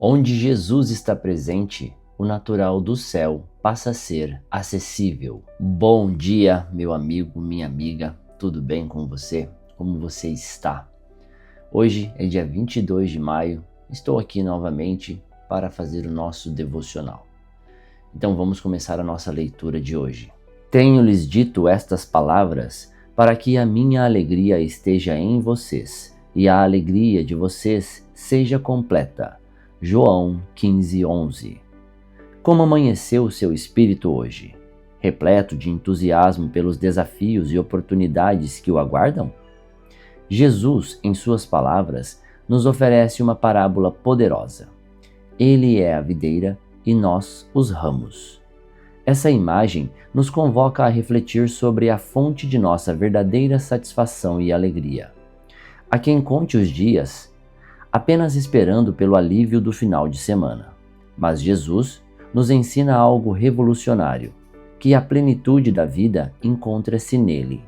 Onde Jesus está presente, o natural do céu passa a ser acessível. Bom dia, meu amigo, minha amiga, tudo bem com você? Como você está? Hoje é dia 22 de maio, estou aqui novamente para fazer o nosso devocional. Então vamos começar a nossa leitura de hoje. Tenho-lhes dito estas palavras para que a minha alegria esteja em vocês e a alegria de vocês seja completa. João 15:11. Como amanheceu o seu espírito hoje? Repleto de entusiasmo pelos desafios e oportunidades que o aguardam? Jesus, em suas palavras, nos oferece uma parábola poderosa. Ele é a videira e nós os ramos. Essa imagem nos convoca a refletir sobre a fonte de nossa verdadeira satisfação e alegria. Há quem conte os dias apenas esperando pelo alívio do final de semana. Mas Jesus nos ensina algo revolucionário, que a plenitude da vida encontra-se nele.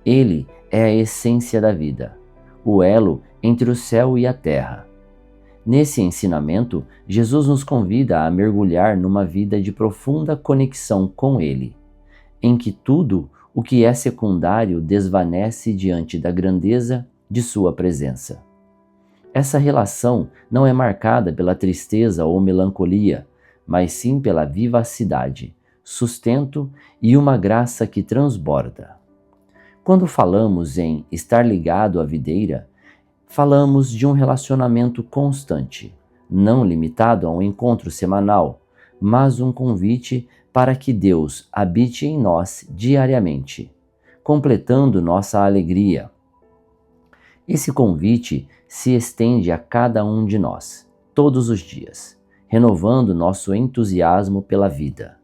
Ele é a essência da vida, o elo entre o céu e a terra. Nesse ensinamento, Jesus nos convida a mergulhar numa vida de profunda conexão com Ele, em que tudo o que é secundário desvanece diante da grandeza de sua presença. Essa relação não é marcada pela tristeza ou melancolia, mas sim pela vivacidade, sustento e uma graça que transborda. Quando falamos em estar ligado à videira, falamos de um relacionamento constante, não limitado a um encontro semanal, mas um convite para que Deus habite em nós diariamente, completando nossa alegria. Esse convite se estende a cada um de nós, todos os dias, renovando nosso entusiasmo pela vida.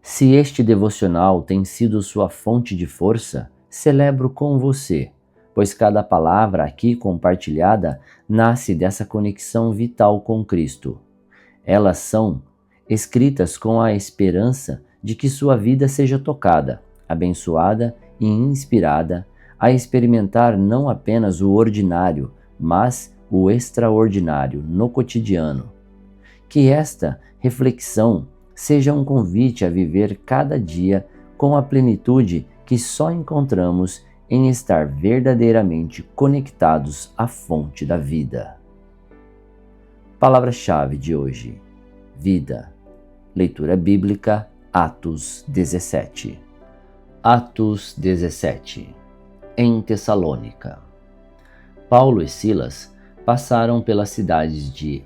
Se este devocional tem sido sua fonte de força, celebro com você, pois cada palavra aqui compartilhada nasce dessa conexão vital com Cristo. Elas são escritas com a esperança de que sua vida seja tocada, abençoada e inspirada a experimentar não apenas o ordinário, mas o extraordinário no cotidiano. Que esta reflexão seja um convite a viver cada dia com a plenitude que só encontramos em estar verdadeiramente conectados à fonte da vida. Palavra-chave de hoje: vida. Leitura bíblica, Atos 17. Atos 17. Em Tessalônica. Paulo e Silas passaram pelas cidades de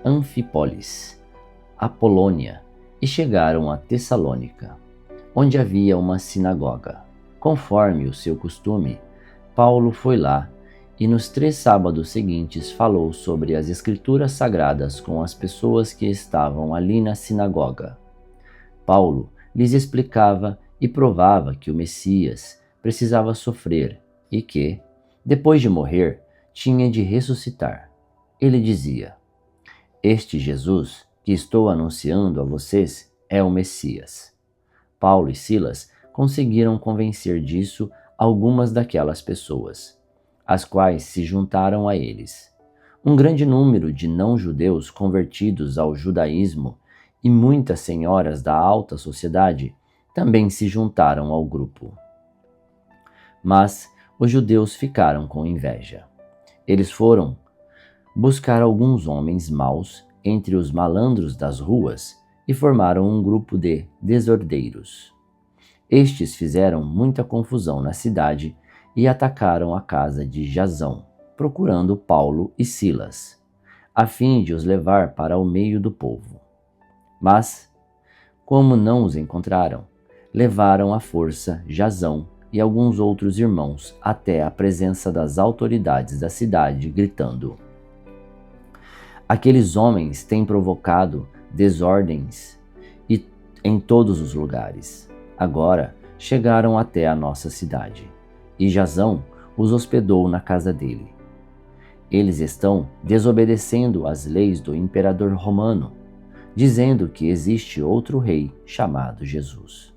Anfípolis, Apolônia e chegaram a Tessalônica, onde havia uma sinagoga. Conforme o seu costume, Paulo foi lá e nos 3 sábados seguintes falou sobre as Escrituras Sagradas com as pessoas que estavam ali na sinagoga. Paulo lhes explicava e provava que o Messias precisava sofrer e que, depois de morrer, tinha de ressuscitar. Ele dizia: "Este Jesus que estou anunciando a vocês é o Messias." Paulo e Silas conseguiram convencer disso algumas daquelas pessoas, as quais se juntaram a eles. Um grande número de não-judeus convertidos ao judaísmo e muitas senhoras da alta sociedade também se juntaram ao grupo. Mas os judeus ficaram com inveja. Eles foram buscar alguns homens maus entre os malandros das ruas e formaram um grupo de desordeiros. Estes fizeram muita confusão na cidade e atacaram a casa de Jasão, procurando Paulo e Silas, a fim de os levar para o meio do povo. Mas, como não os encontraram, levaram à força Jasão e alguns outros irmãos até a presença das autoridades da cidade, gritando: "Aqueles homens têm provocado desordens em todos os lugares. Agora chegaram até a nossa cidade, e Jasão os hospedou na casa dele. Eles estão desobedecendo às leis do imperador romano, dizendo que existe outro rei chamado Jesus."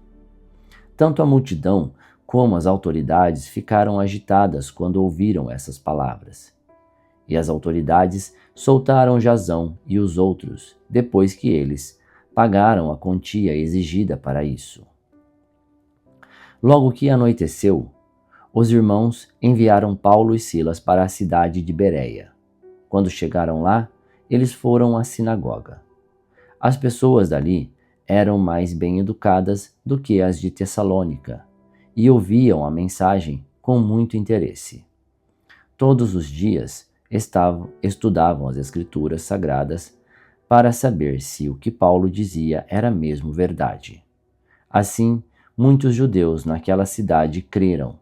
Tanto a multidão como as autoridades ficaram agitadas quando ouviram essas palavras. e as autoridades soltaram Jasão e os outros, depois que eles pagaram a quantia exigida para isso. Logo que anoiteceu, os irmãos enviaram Paulo e Silas para a cidade de Bereia. Quando chegaram lá, eles foram à sinagoga. As pessoas dali eram mais bem educadas do que as de Tessalônica e ouviam a mensagem com muito interesse. Todos os dias estudavam as Escrituras Sagradas para saber se o que Paulo dizia era mesmo verdade. Assim, muitos judeus naquela cidade creram,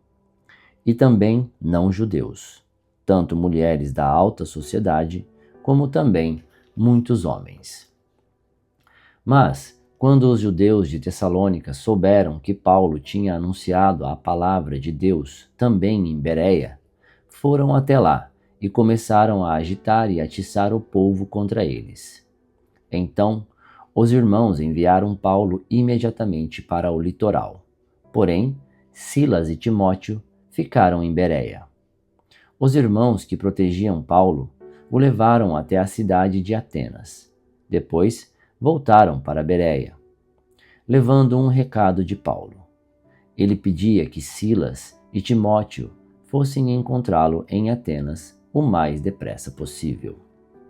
e também não-judeus, tanto mulheres da alta sociedade, como também muitos homens. Mas, quando os judeus de Tessalônica souberam que Paulo tinha anunciado a palavra de Deus também em Bereia, foram até lá e começaram a agitar e atiçar o povo contra eles. Então, os irmãos enviaram Paulo imediatamente para o litoral. Porém, Silas e Timóteo ficaram em Bereia. Os irmãos que protegiam Paulo o levaram até a cidade de Atenas. Depois, voltaram para Bereia, levando um recado de Paulo. Ele pedia que Silas e Timóteo fossem encontrá-lo em Atenas o mais depressa possível.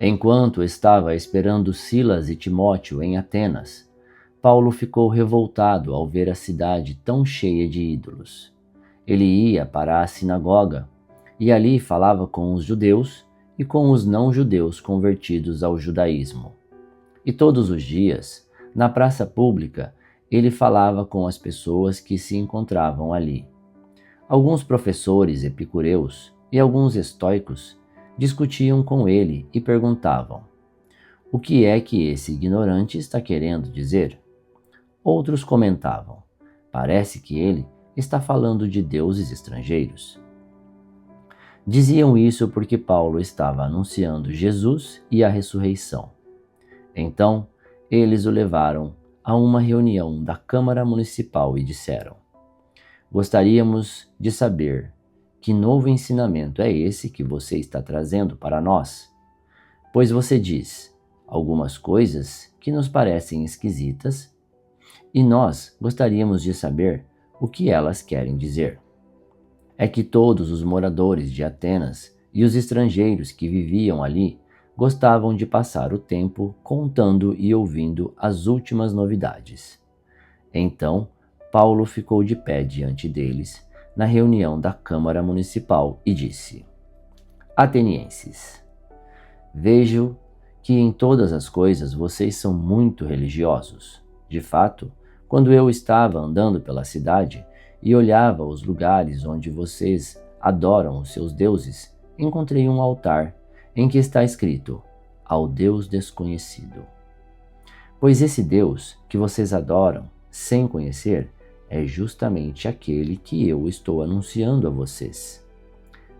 Enquanto estava esperando Silas e Timóteo em Atenas, Paulo ficou revoltado ao ver a cidade tão cheia de ídolos. Ele ia para a sinagoga e ali falava com os judeus e com os não-judeus convertidos ao judaísmo. E todos os dias, na praça pública, ele falava com as pessoas que se encontravam ali. Alguns professores epicureus e alguns estoicos discutiam com ele e perguntavam: o que é que esse ignorante está querendo dizer? Outros comentavam: parece que ele está falando de deuses estrangeiros. Diziam isso porque Paulo estava anunciando Jesus e a ressurreição. Então, eles o levaram a uma reunião da Câmara Municipal e disseram: gostaríamos de saber que novo ensinamento é esse que você está trazendo para nós? Pois você diz algumas coisas que nos parecem esquisitas e nós gostaríamos de saber o que elas querem dizer. É que todos os moradores de Atenas e os estrangeiros que viviam ali gostavam de passar o tempo contando e ouvindo as últimas novidades. Então, Paulo ficou de pé diante deles na reunião da Câmara Municipal e disse: Atenienses, vejo que em todas as coisas vocês são muito religiosos. De fato, quando eu estava andando pela cidade e olhava os lugares onde vocês adoram os seus deuses, encontrei um altar em que está escrito: ao Deus desconhecido. Pois esse Deus que vocês adoram sem conhecer é justamente aquele que eu estou anunciando a vocês.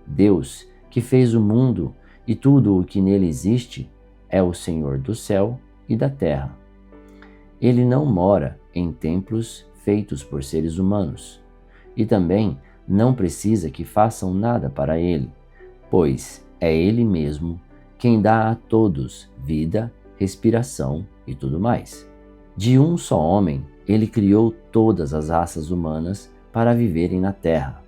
Deus que fez o mundo e tudo o que nele existe é o Senhor do céu e da terra. Ele não mora em templos feitos por seres humanos e também não precisa que façam nada para ele, pois é ele mesmo quem dá a todos vida, respiração e tudo mais. De um só homem, ele criou todas as raças humanas para viverem na terra.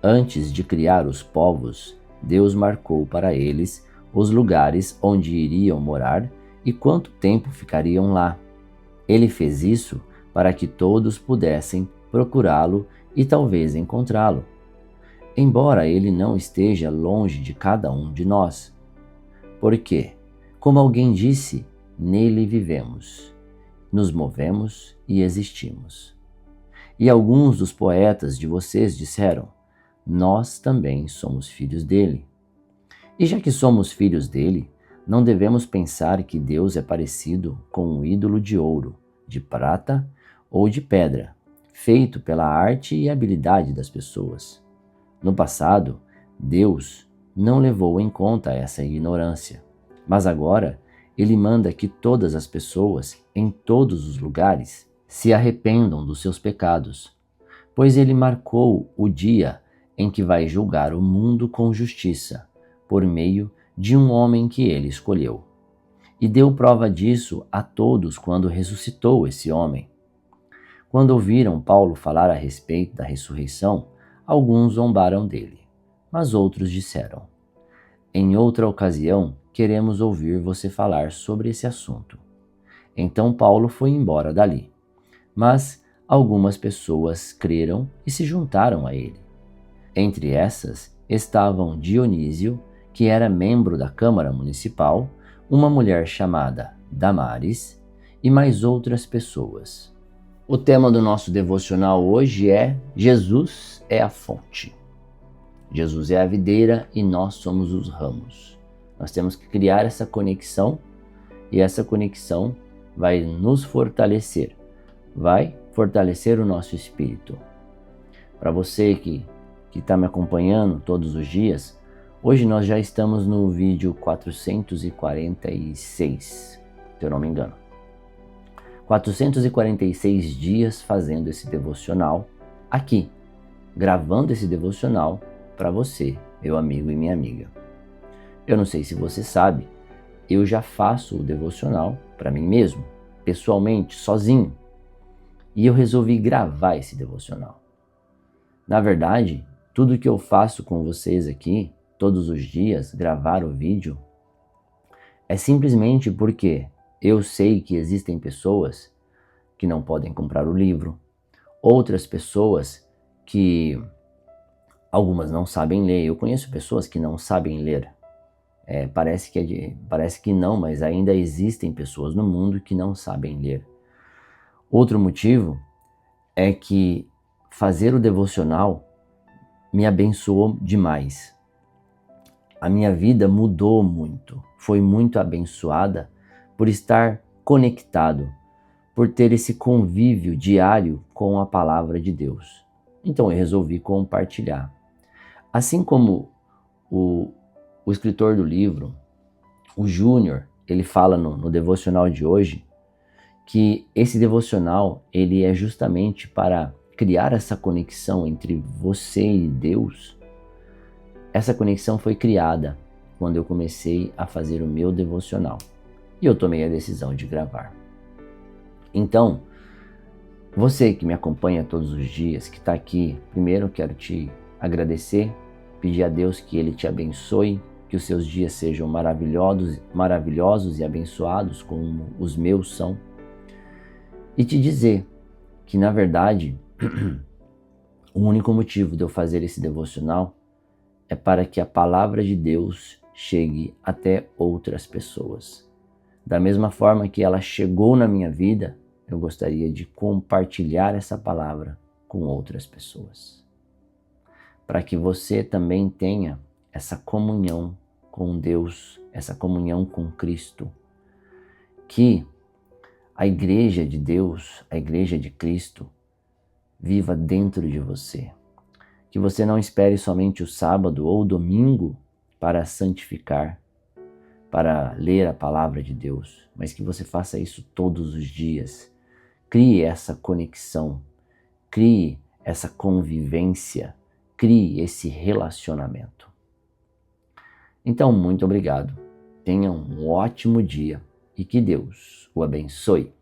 Antes de criar os povos, Deus marcou para eles os lugares onde iriam morar e quanto tempo ficariam lá. Ele fez isso para que todos pudessem procurá-lo e talvez encontrá-lo, embora ele não esteja longe de cada um de nós. Porque, como alguém disse, nele vivemos, nos movemos e existimos. E alguns dos poetas de vocês disseram: nós também somos filhos dele. E já que somos filhos dele, não devemos pensar que Deus é parecido com um ídolo de ouro, de prata ou de pedra, feito pela arte e habilidade das pessoas. No passado, Deus não levou em conta essa ignorância, mas agora Ele manda que todas as pessoas, em todos os lugares, se arrependam dos seus pecados, pois Ele marcou o dia em que vai julgar o mundo com justiça, por meio de um homem que ele escolheu. E deu prova disso a todos quando ressuscitou esse homem. Quando ouviram Paulo falar a respeito da ressurreição, alguns zombaram dele, mas outros disseram: em outra ocasião, queremos ouvir você falar sobre esse assunto. Então Paulo foi embora dali, mas algumas pessoas creram e se juntaram a ele. Entre essas estavam Dionísio, que era membro da Câmara Municipal, uma mulher chamada Damares e mais outras pessoas. O tema do nosso devocional hoje é Jesus é a fonte. Jesus é a videira e nós somos os ramos. Nós temos que criar essa conexão e essa conexão vai nos fortalecer, vai fortalecer o nosso espírito. Para você que está me acompanhando todos os dias, hoje nós já estamos no vídeo 446, se eu não me engano. 446 dias fazendo esse devocional aqui, gravando esse devocional para você, meu amigo e minha amiga. Eu não sei se você sabe, eu já faço o devocional para mim mesmo, pessoalmente, sozinho. E eu resolvi gravar esse devocional. Na verdade, tudo que eu faço com vocês aqui, todos os dias, gravar o vídeo, é simplesmente porque eu sei que existem pessoas que não podem comprar o livro, outras pessoas que algumas não sabem ler. Eu conheço pessoas que não sabem ler. Parece que não, mas ainda existem pessoas no mundo que não sabem ler. Outro motivo é que fazer o devocional me abençoou demais. A minha vida mudou muito, foi muito abençoada por estar conectado, por ter esse convívio diário com a palavra de Deus. Então eu resolvi compartilhar. Assim como o escritor do livro, o Júnior, ele fala no devocional de hoje, que esse devocional ele é justamente para criar essa conexão entre você e Deus. Essa conexão foi criada quando eu comecei a fazer o meu devocional e eu tomei a decisão de gravar. Então, você que me acompanha todos os dias, que está aqui, primeiro eu quero te agradecer, pedir a Deus que Ele te abençoe, que os seus dias sejam maravilhosos e abençoados como os meus são. E te dizer que, na verdade, o único motivo de eu fazer esse devocional é para que a palavra de Deus chegue até outras pessoas. Da mesma forma que ela chegou na minha vida, eu gostaria de compartilhar essa palavra com outras pessoas. Para que você também tenha essa comunhão com Deus, essa comunhão com Cristo, que a igreja de Deus, a igreja de Cristo, viva dentro de você. Que você não espere somente o sábado ou o domingo para santificar, para ler a palavra de Deus, mas que você faça isso todos os dias. Crie essa conexão, crie essa convivência, crie esse relacionamento. Então, muito obrigado. Tenha um ótimo dia e que Deus o abençoe.